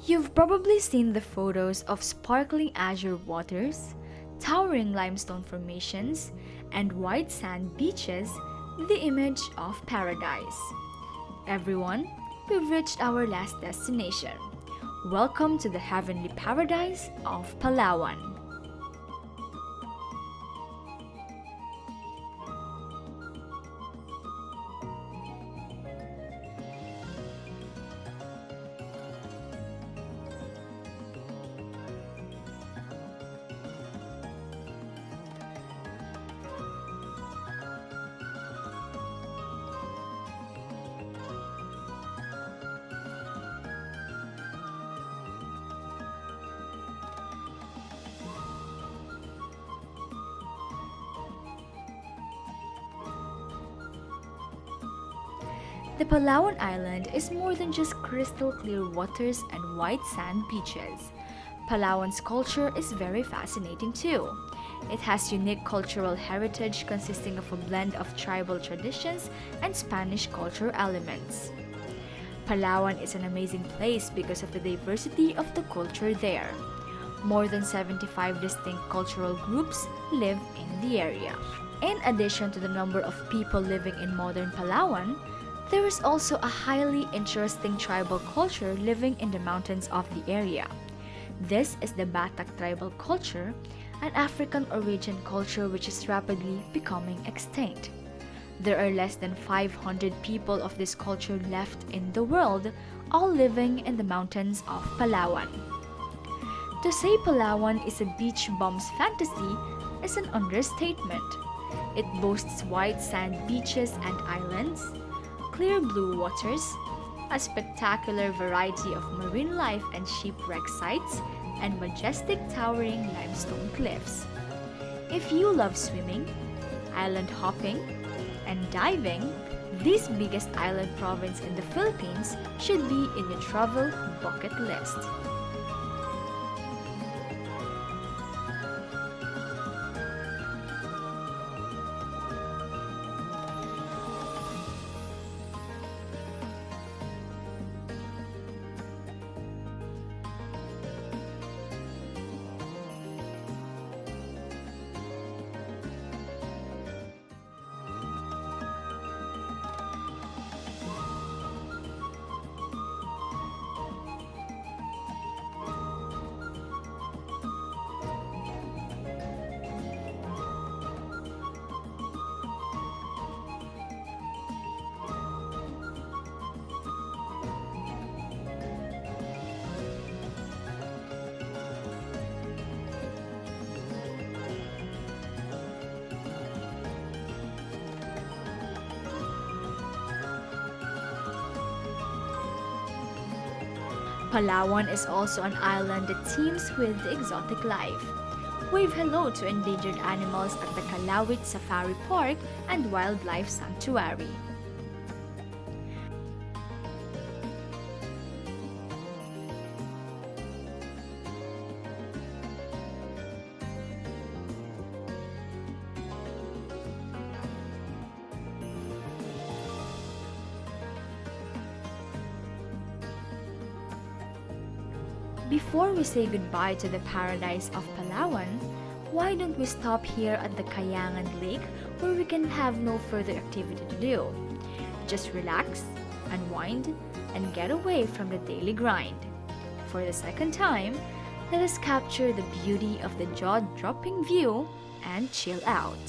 You've probably seen the photos of sparkling azure waters, towering limestone formations, and white sand beaches, the image of paradise. Everyone, we've reached our last destination. Welcome to the heavenly paradise of Palawan. The Palawan Island is more than just crystal clear waters and white sand beaches. Palawan's culture is very fascinating too. It has unique cultural heritage consisting of a blend of tribal traditions and Spanish cultural elements. Palawan is an amazing place because of the diversity of the culture there. More than 75 distinct cultural groups live in the area. In addition to the number of people living in modern Palawan, there is also a highly interesting tribal culture living in the mountains of the area. This is the Batak tribal culture, an African origin culture which is rapidly becoming extinct. There are less than 500 people of this culture left in the world, all living in the mountains of Palawan. To say Palawan is a beach bum's fantasy is an understatement. It boasts white sand beaches and islands, clear blue waters, a spectacular variety of marine life and shipwreck sites, and majestic towering limestone cliffs. If you love swimming, island hopping, and diving, this biggest island province in the Philippines should be in your travel bucket list. Palawan is also an island that teems with exotic life. Wave hello to endangered animals at the Calauit Safari Park and Wildlife Sanctuary. Before we say goodbye to the paradise of Palawan, why don't we stop here at the Kayangan Lake where we can have no further activity to do? Just relax, unwind, and get away from the daily grind. For the second time, let us capture the beauty of the jaw-dropping view and chill out.